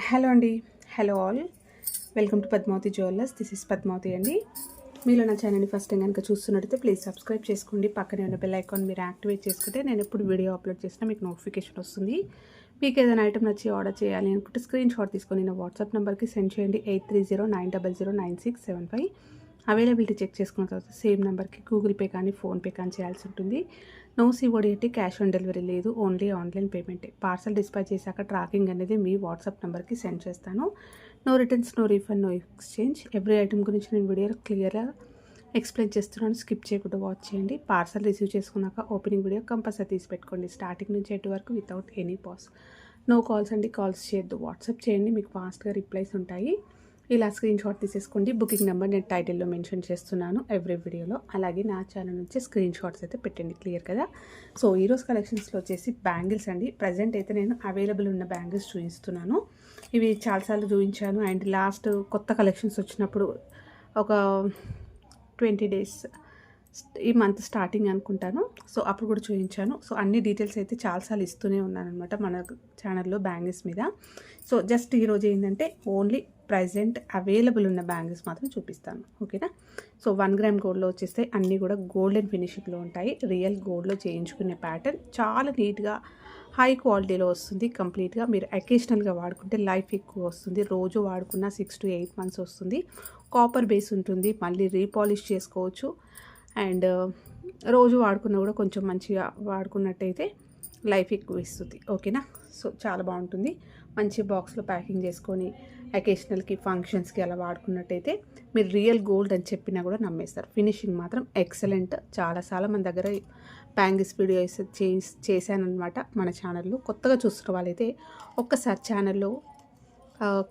Hello అండి. Hello all. Welcome to Padmavati jewellers. This is Padmavati అండి. మీలో నా ఛానల్ని ఫస్ట్ టైం కనుక చూస్తున్నట్టయితే ప్లీజ్ సబ్స్క్రైబ్ చేసుకోండి. పక్కనే ఉన్న బెల్ ఐకాన్ మీరు యాక్టివేట్ చేసుకుంటే నేను ఎప్పుడు వీడియో అప్లోడ్ చేసినా మీకు నోటిఫికేషన్ వస్తుంది. మీకు ఏదైనా ఐటమ్ నచ్చి ఆర్డర్ చేయాలి అనుకుంటే స్క్రీన్ షాట్ తీసుకొని నా వాట్సాప్ నెంబర్కి సెండ్ చేయండి. 8309009675. అవైలబిలిటీ చెక్ చేసుకున్న తర్వాత సేమ్ నెంబర్కి గూగుల్ పే కానీ ఫోన్పే కానీ చేయాల్సి ఉంటుంది. No COD, cash on delivery లేదు, ఓన్లీ ఆన్లైన్ పేమెంటే. పార్సల్ డిస్పాచ్ చేశాక ట్రాకింగ్ అనేది మీ వాట్సాప్ నెంబర్కి సెండ్ చేస్తాను. No returns, no refund, no exchange. Every item గురించి నేను వీడియో క్లియర్గా ఎక్స్ప్లెయిన్ చేస్తున్నాను. స్కిప్ చేయకుండా వాచ్ చేయండి. పార్సల్ రిసీవ్ చేసుకున్నాక ఓపెనింగ్ వీడియో కంపల్సరీ తీసి పెట్టుకోండి. స్టార్టింగ్ నుంచి ఎటు వరకు without any pause. No calls అండి, కాల్స్ చేయొద్దు. వాట్సాప్ చేయండి, మీకు ఫాస్ట్గా రిప్లైస్ ఉంటాయి. ఇలా స్క్రీన్ షాట్ తీసేసుకోండి. బుకింగ్ నెంబర్ నేను టైటిల్లో మెన్షన్ చేస్తున్నాను ఎవ్రీ వీడియోలో. అలాగే నా ఛానల్ నుంచి స్క్రీన్ షాట్స్ అయితే పెట్టండి, క్లియర్ కదా. సో ఈరోజు కలెక్షన్స్లో వచ్చేసి బ్యాంగిల్స్ అండి. ప్రజెంట్ అయితే నేను అవైలబుల్ ఉన్న బ్యాంగిల్స్ చూపిస్తున్నాను. ఇవి చాలాసార్లు చూపించాను అండ్ లాస్ట్ కొత్త కలెక్షన్స్ వచ్చినప్పుడు ఒక 20 days ఈ మంత్ స్టార్టింగ్ అనుకుంటాను. సో అప్పుడు కూడా చూపించాను. సో అన్ని డీటెయిల్స్ అయితే చాలాసార్లు ఇస్తూనే ఉన్నాను అనమాట మన ఛానల్లో బ్యాంగిల్స్ మీద. సో జస్ట్ ఈరోజు ఏంటంటే ఓన్లీ ప్రజెంట్ అవైలబుల్ ఉన్న బ్యాంగిల్స్ మాత్రం చూపిస్తాను, ఓకేనా. సో 1 gram గోల్డ్లో వచ్చేస్తే అన్నీ కూడా గోల్డెన్ ఫినిషింగ్లో ఉంటాయి. రియల్ గోల్డ్లో చేయించుకునే ప్యాటర్న్ చాలా నీట్గా హై క్వాలిటీలో వస్తుంది. కంప్లీట్గా మీరు అకేషనల్గా వాడుకుంటే లైఫ్ ఎక్కువ వస్తుంది. రోజు వాడుకున్న 6 to 8 months వస్తుంది. కాపర్ బేస్ ఉంటుంది, మళ్ళీ రీపాలిష్ చేసుకోవచ్చు. అండ్ రోజు వాడుకున్న కూడా కొంచెం మంచిగా వాడుకున్నట్టయితే లైఫ్ ఎక్కువ ఇస్తుంది, ఓకేనా. సో చాలా బాగుంటుంది. మంచి బాక్స్లో ప్యాకింగ్ చేసుకొని అకేషనల్కి ఫంక్షన్స్కి అలా వాడుకున్నట్టయితే మీరు రియల్ గోల్డ్ అని చెప్పినా కూడా నమ్మేస్తారు. ఫినిషింగ్ మాత్రం ఎక్సలెంట్. చాలా మన దగ్గర బ్యాంగిల్స్ వీడియోస్ చేశానమాట మన ఛానల్లో. కొత్తగా చూస్తున్న వాళ్ళైతే ఒక్కసారి ఛానల్లో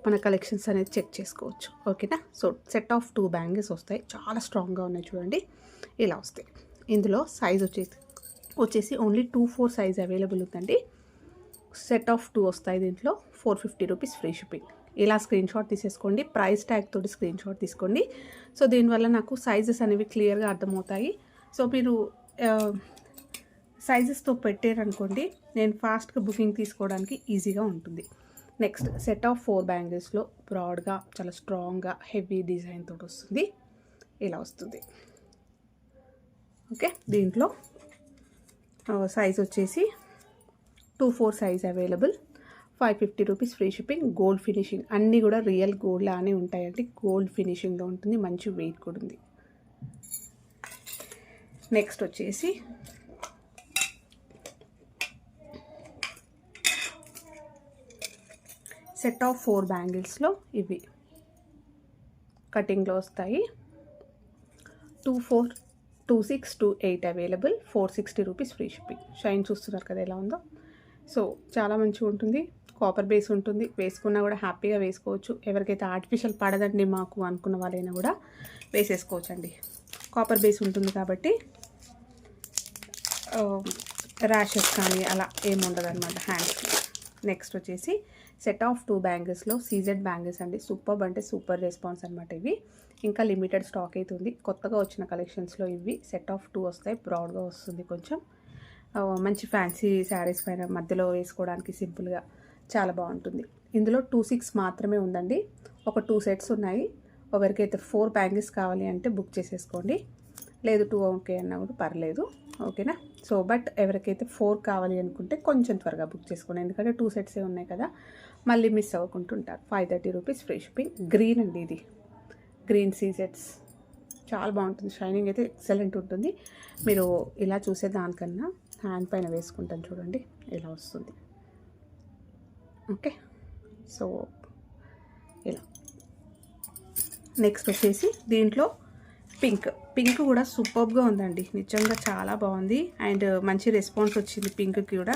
మన కలెక్షన్స్ అనేది చెక్ చేసుకోవచ్చు, ఓకేనా. సో సెట్ ఆఫ్ 2 బ్యాంగిల్స్ వస్తాయి. చాలా స్ట్రాంగ్గా ఉన్నాయి చూడండి, ఇలా వస్తాయి. ఇందులో సైజ్ వచ్చేసి ఓన్లీ 2-4 సైజ్ అవైలబుల్ ఉందండి. సెట్ ఆఫ్ 2 వస్తాయి. దీంట్లో 450 రూపీస్ ఫ్రీ షిప్పింగ్. ఇలా స్క్రీన్ షాట్ తీసేసుకోండి. ప్రైస్ ట్యాగ్ తోటి స్క్రీన్ షాట్ తీసుకోండి. సో దీనివల్ల నాకు సైజెస్ అనేవి క్లియర్గా అర్థమవుతాయి. సో మీరు సైజెస్తో పెట్టారనుకోండి, నేను ఫాస్ట్గా బుకింగ్ తీసుకోవడానికి ఈజీగా ఉంటుంది. నెక్స్ట్ సెట్ ఆఫ్ 4 బ్యాంగిల్స్లో బ్రాడ్గా చాలా స్ట్రాంగ్గా హెవీ డిజైన్ తోటి వస్తుంది, ఇలా వస్తుంది, ఓకే. దీంట్లో సైజ్ వచ్చేసి 2-4 size available. 550 rupees free shipping. Gold finishing అన్నీ కూడా రియల్ గోల్డ్ లానే ఉంటాయండి. గోల్డ్ ఫినిషింగ్లో ఉంటుంది, మంచి వెయిట్ కూడా ఉంది. నెక్స్ట్ వచ్చేసి సెట్ ఆఫ్ 4 బ్యాంగిల్స్లో ఇవి కటింగ్లో వస్తాయి. 2-4, 2-6, 2-8 available. 460 rupees free shipping. Shine చూస్తున్నారు కదా ఎలా ఉందో. సో చాలా మంచిగా ఉంటుంది. కాపర్ బేస్ ఉంటుంది, వేసుకున్నా కూడా హ్యాపీగా వేసుకోవచ్చు. ఎవరికైతే ఆర్టిఫిషియల్ పడదండి మాకు అనుకున్న వాళ్ళైనా కూడా వేసేసుకోవచ్చు అండి. కాపర్ బేస్ ఉంటుంది కాబట్టి ర్యాషెస్ కానీ అలా ఏముండదు అనమాట హ్యాండ్స్కి. నెక్స్ట్ వచ్చేసి సెట్ ఆఫ్ 2 బ్యాంగిల్స్లో సీజెడ్ బ్యాంగిల్స్ అండి. సూపర్ అంటే సూపర్ రెస్పాన్స్ అనమాట. ఇవి ఇంకా లిమిటెడ్ స్టాక్ అవుతుంది. కొత్తగా వచ్చిన కలెక్షన్స్లో ఇవి సెట్ ఆఫ్ 2 వస్తాయి. బ్రాడ్గా వస్తుంది, కొంచెం మంచి ఫ్యాన్సీ శారీస్ పైన మధ్యలో వేసుకోవడానికి సింపుల్గా చాలా బాగుంటుంది. ఇందులో 2-6 మాత్రమే ఉందండి. ఒక 2 సెట్స్ ఉన్నాయి. ఎవరికైతే 4 బ్యాంగిల్స్ కావాలి అంటే బుక్ చేసేసుకోండి, లేదు 2 ఓకే అన్నా కూడా పర్లేదు, ఓకేనా. సో బట్ ఎవరికైతే 4 కావాలి అనుకుంటే కొంచెం త్వరగా బుక్ చేసుకోండి, ఎందుకంటే 2 సెట్సే ఉన్నాయి కదా, మళ్ళీ మిస్ అవ్వకుంటుంటారు. 530 రూపీస్ ఫ్రీ షిప్పింగ్. గ్రీన్ అండి, ఇది గ్రీన్ సీజెట్స్ చాలా బాగుంటుంది. షైనింగ్ అయితే ఎక్సలెంట్ ఉంటుంది. మీరు ఇలా చూసే దానికన్నా హ్యాండ్ పైన వేసుకుంటాను చూడండి, ఇలా వస్తుంది, ఓకే. సో ఇలా నెక్స్ట్ వచ్చేసి దీంట్లో పింక్ కూడా సూపర్గా ఉందండి. నిజంగా చాలా బాగుంది అండ్ మంచి రెస్పాన్స్ వచ్చింది పింక్కి కూడా.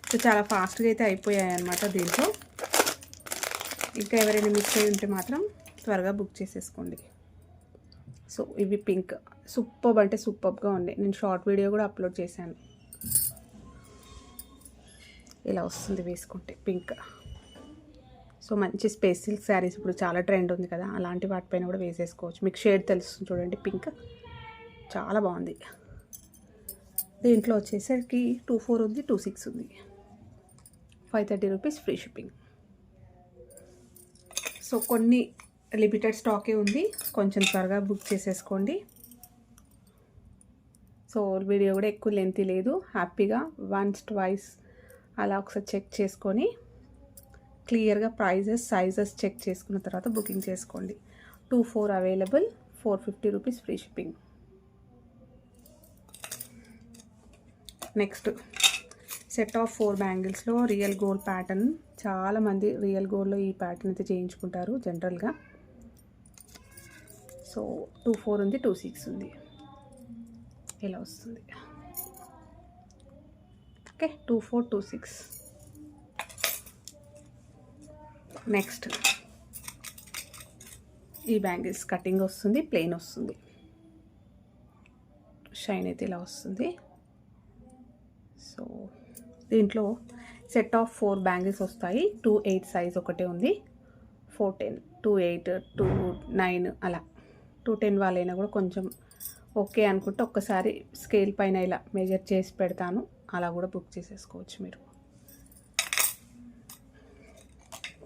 సో చాలా ఫాస్ట్గా అయితే అయిపోయాయి అన్నమాట దీంట్లో. ఇంకా ఎవరైనా మిస్ అయి ఉంటే మాత్రం త్వరగా బుక్ చేసేసుకోండి. సో ఇవి పింక్ సూపర్ అంటే సూపర్గా ఉంది. నేను షార్ట్ వీడియో కూడా అప్లోడ్ చేశాను. ఇలా వస్తుంది వేసుకుంటే పింక్. సో మంచి స్పేస్ సిల్క్ శారీస్ ఇప్పుడు చాలా ట్రెండ్ ఉంది కదా, అలాంటి వాటిపైన కూడా వేసేసుకోవచ్చు. మీకు షేడ్ తెలుస్తుంది చూడండి, పింక్ చాలా బాగుంది. దీంట్లో వచ్చేసరికి 2-4 ఉంది, 2-6 ఉంది. 530 రూపీస్ ఫ్రీ షిప్పింగ్. సో కొన్ని లిమిటెడ్ స్టాకే ఉంది, కొంచెం త్వరగా బుక్ చేసేసుకోండి. సో వీడియో కూడా ఎక్కువ లెంత్ లేదు, హ్యాపీగా వన్స్ ట్వైస్ అలా ఒకసారి చెక్ చేసుకొని క్లియర్గా ప్రైజెస్ సైజెస్ చెక్ చేసుకున్న తర్వాత బుకింగ్ చేసుకోండి. 2-4 available, 450 rupees free shipping. Next set of 4 బ్యాంగిల్స్లో రియల్ గోల్డ్ ప్యాటర్న్. చాలామంది రియల్ గోల్డ్లో ఈ ప్యాటర్న్ అయితే చేయించుకుంటారు జనరల్గా. సో 2-4 ఉంది, 2-6 ఉంది, ఇలా వస్తుంది. ఓకే, 2-4, 2-6. నెక్స్ట్ ఈ బ్యాంగిల్స్ కటింగ్ వస్తుంది, ప్లెయిన్ వస్తుంది, షైన్ అయితే ఇలా వస్తుంది. సో దీంట్లో సెట్ ఆఫ్ 4 బ్యాంగిల్స్ వస్తాయి. 2-8 సైజ్ ఒకటే ఉంది, 4-10, 2-8, 2-9 అలా. 2-10 వాళ్ళైనా కూడా కొంచెం ఓకే అనుకుంటే ఒక్కసారి స్కేల్ పైన ఇలా మెజర్ చేసి పెడతాను, అలా కూడా బుక్ చేసేసుకోవచ్చు మీరు.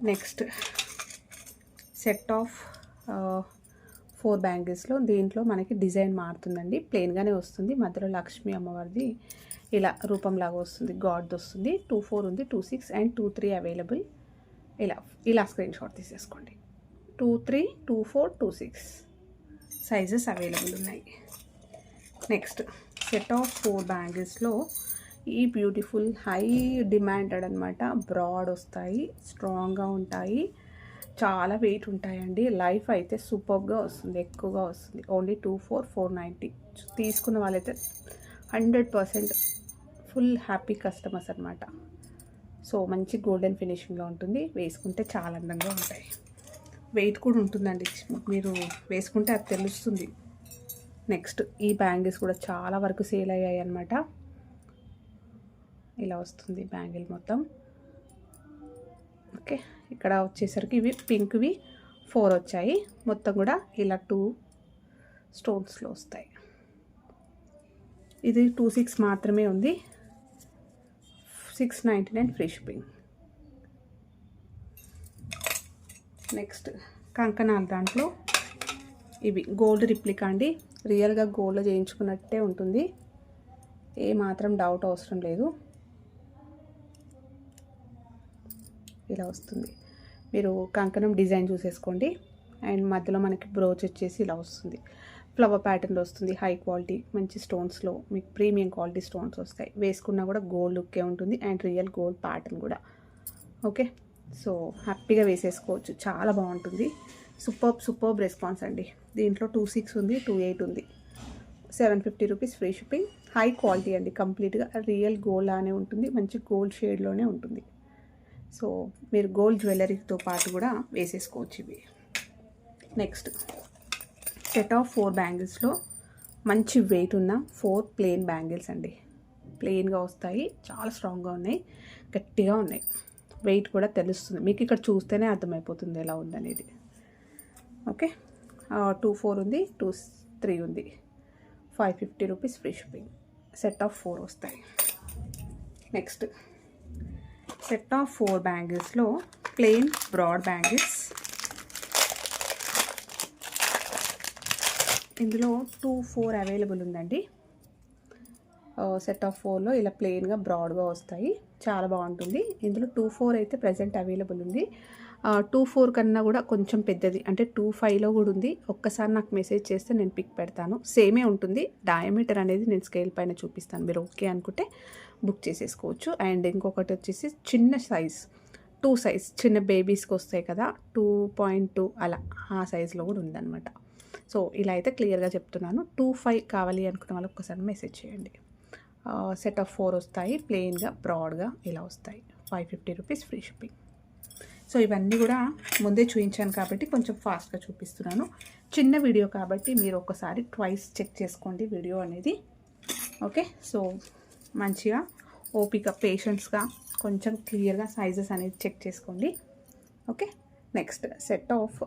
నెక్స్ట్ సెట్ ఆఫ్ 4 బ్యాంగిల్స్లో దీంట్లో మనకి డిజైన్ మారుతుందండి. ప్లెయిన్గానే వస్తుంది, మధ్యలో లక్ష్మీ అమ్మవారిది ఇలా రూపంలాగా వస్తుంది, గాడ్ది వస్తుంది. 2-4 ఉంది, 2-6 అండ్ 2-3 అవైలబుల్. ఇలా స్క్రీన్ షాట్ తీసేసుకోండి. 2-3, 2-4, 2-6 సైజెస్ అవైలబుల్ ఉన్నాయి. నెక్స్ట్ సెట్ ఆఫ్ 4 బ్యాంగిల్స్లో ఈ బ్యూటిఫుల్ హై డిమాండెడ్ అనమాట, బ్రాడ్ వస్తాయి, స్ట్రాంగ్గా ఉంటాయి, చాలా వెయిట్ ఉంటాయండి. లైఫ్ అయితే సూపర్గా వస్తుంది, ఎక్కువగా వస్తుంది. ఓన్లీ 2-4, 490. తీసుకున్న వాళ్ళైతే 100% ఫుల్ హ్యాపీ కస్టమర్స్ అనమాట. సో మంచి గోల్డెన్ ఫినిషింగ్లో ఉంటుంది, వేసుకుంటే చాలా అందంగా ఉంటాయి. వెయిట్ కూడా ఉంటుందండి, మీరు వేసుకుంటే అది తెలుస్తుంది. నెక్స్ట్ ఈ బ్యాంగిల్స్ కూడా చాలా వరకు సేల్ అయ్యాయి అనమాట. ఇలా వస్తుంది బ్యాంగిల్ మొత్తం. ఓకే, ఇక్కడ వచ్చేసరికి ఇవి పింక్వి 4 వచ్చాయి, మొత్తం కూడా ఇలా 2 స్టోన్స్లో వస్తాయి. ఇది 2-6 మాత్రమే ఉంది, 699 ఫ్రీ షిప్పింగ్. నెక్స్ట్ కంకణాలు, దాంట్లో ఇవి గోల్డ్ రిప్లికా అండి, రియల్గా గోల్డ్లో చేయించుకున్నట్టే ఉంటుంది, ఏ మాత్రం డౌట్ అవసరం లేదు. ఇలా వస్తుంది, మీరు కంకణం డిజైన్ చూసేసుకోండి. అండ్ మధ్యలో మనకి బ్రోచ్ వచ్చేసి ఇలా వస్తుంది, ఫ్లవర్ ప్యాటర్న్లో వస్తుంది, హై క్వాలిటీ మంచి స్టోన్స్లో మీకు ప్రీమియం క్వాలిటీ స్టోన్స్ వస్తాయి. వేసుకున్నా కూడా గోల్డ్ లుక్కే ఉంటుంది అండ్ రియల్ గోల్డ్ ప్యాటర్న్ కూడా. ఓకే, సో హ్యాపీగా వేసేసుకోవచ్చు, చాలా బాగుంటుంది. సూపర్బ్ రెస్పాన్స్ అండి. దీంట్లో 2-6 ఉంది, 2-8 ఉంది, 750 rupees free shipping. High quality అండి, కంప్లీట్గా రియల్ గోల్డ్ లానే ఉంటుంది, మంచి గోల్డ్ షేడ్లోనే ఉంటుంది. సో మీరు గోల్డ్ జ్యువెలరీతో పాటు కూడా వేసేసుకోవచ్చు ఇవి. నెక్స్ట్ సెట్ ఆఫ్ 4 బ్యాంగిల్స్లో మంచి వెయిట్ ఉన్న 4 ప్లెయిన్ బ్యాంగిల్స్ అండి. ప్లెయిన్గా వస్తాయి, చాలా స్ట్రాంగ్గా ఉన్నాయి, గట్టిగా ఉన్నాయి, వెయిట్ కూడా తెలుస్తుంది మీకు, ఇక్కడ చూస్తేనే అర్థమైపోతుంది ఎలా ఉందనేది. ఓకే, 2-4 ఉంది, 2-3 ఉంది, 550 rupees free shipping. Set of 4 వస్తాయి. నెక్స్ట్ సెట్ ఆఫ్ 4 బ్యాంగిల్స్లో ప్లెయిన్ బ్రాడ్ బ్యాంగిల్స్. ఇందులో 2-4 అవైలబుల్ ఉందండి. సెట్ ఆఫ్ 4లో ఇలా ప్లెయిన్గా బ్రాడ్గా వస్తాయి, చాలా బాగుంటుంది. ఇందులో 2-4 అయితే ప్రజెంట్ అవైలబుల్ ఉంది. 2-4 కన్నా కూడా కొంచెం పెద్దది అంటే 2-5లో కూడా ఉంది. ఒక్కసారి నాకు మెసేజ్ చేస్తే నేను పిక్ పెడతాను, సేమే ఉంటుంది. డయామీటర్ అనేది నేను స్కేల్ పైన చూపిస్తాను, మీరు ఓకే అనుకుంటే బుక్ చేసేసుకోవచ్చు. అండ్ ఇంకొకటి వచ్చేసి చిన్న సైజ్, 2 సైజ్, చిన్న బేబీస్కి వస్తాయి కదా 2.2 అలా, ఆ సైజులో కూడా ఉందన్నమాట. సో ఇలా అయితే క్లియర్గా చెప్తున్నాను. 2-5 కావాలి అనుకున్న వాళ్ళు ఒక్కసారి మెసేజ్ చేయండి. సెట్ ఆఫ్ 4 వస్తాయి, ప్లెయిన్గా బ్రాడ్గా ఇలా వస్తాయి, 550 రూపీస్ ఫ్రీ షిప్పింగ్. సో ఇవన్నీ కూడా ముందే చూపించాను కాబట్టి కొంచెం ఫాస్ట్గా చూపిస్తున్నాను. చిన్న వీడియో కాబట్టి మీరు ఒకసారి ట్వైస్ చెక్ చేసుకోండి వీడియో అనేది. ఓకే, సో మంచిగా ఓపిక పేషెన్స్గా కొంచెం క్లియర్గా సైజెస్ అనేది చెక్ చేసుకోండి. ఓకే, నెక్స్ట్ సెట్ ఆఫ్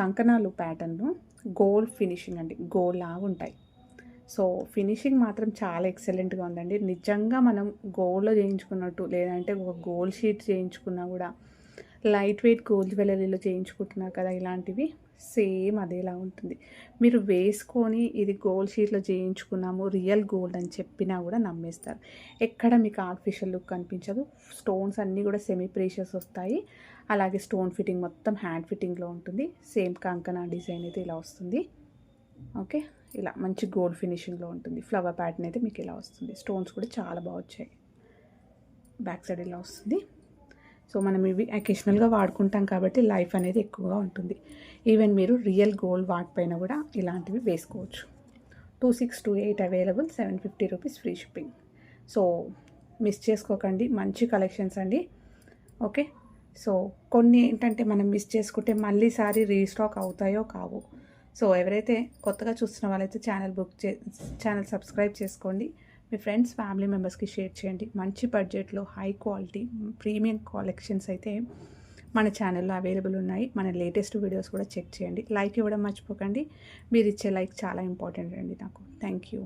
కంకణాలు ప్యాటర్న్ గోల్డ్ ఫినిషింగ్ అండి, గోల్డ్ లాగా ఉంటాయి. సో ఫినిషింగ్ మాత్రం చాలా ఎక్సలెంట్గా ఉందండి. నిజంగా మనం గోల్డ్లో చేయించుకున్నట్టు, లేదంటే ఒక గోల్డ్ షీట్ చేయించుకున్నా కూడా లైట్ వెయిట్ గోల్డ్ జ్యువెలరీలో చేయించుకుంటున్నారు కదా ఇలాంటివి, సేమ్ అదేలా ఉంటుంది. మీరు వేసుకొని ఇది గోల్డ్ షీట్లో చేయించుకున్నాము రియల్ గోల్డ్ అని చెప్పినా కూడా నమ్మేస్తారు. ఎక్కడ మీకు ఆర్టిఫిషియల్ లుక్ కనిపించదు. స్టోన్స్ అన్నీ కూడా సెమీ ప్రీషియస్ వస్తాయి. అలాగే స్టోన్ ఫిట్టింగ్ మొత్తం హ్యాండ్ ఫిట్టింగ్లో ఉంటుంది. సేమ్ కంకణ డిజైన్ అయితే ఇలా వస్తుంది. ఓకే, ఇలా మంచి గోల్డ్ ఫినిషింగ్లో ఉంటుంది. ఫ్లవర్ ప్యాటర్న్ అయితే మీకు ఇలా వస్తుంది. స్టోన్స్ కూడా చాలా బాగా వచ్చాయి. బ్యాక్ సైడ్ ఇలా వస్తుంది. సో మనం ఇవి అకేషనల్గా వాడుకుంటాం కాబట్టి లైఫ్ అనేది ఎక్కువగా ఉంటుంది. ఈవెన్ మీరు రియల్ గోల్డ్ వాటిపైన కూడా ఇలాంటివి వేసుకోవచ్చు. 2628 available, 750 rupees free shipping. So miss చేసుకోకండి, మంచి కలెక్షన్స్ అండి. ఓకే, సో కొన్ని ఏంటంటే మనం మిస్ చేసుకుంటే మళ్ళీసారి రీస్టాక్ అవుతాయో కావో. సో ఎవరైతే కొత్తగా చూస్తున్న వాళ్ళైతే ఛానల్ సబ్స్క్రైబ్ చేసుకోండి. మీ ఫ్రెండ్స్ ఫ్యామిలీ మెంబర్స్కి షేర్ చేయండి. మంచి బడ్జెట్లో హై క్వాలిటీ ప్రీమియం కలెక్షన్స్ అయితే మన ఛానల్లో అవైలబుల్ ఉన్నాయి. మన లేటెస్ట్ వీడియోస్ కూడా చెక్ చేయండి. లైక్ ఇవ్వడం మర్చిపోకండి. మీరు ఇచ్చే లైక్ చాలా ఇంపార్టెంట్ అండి నాకు. Thank you.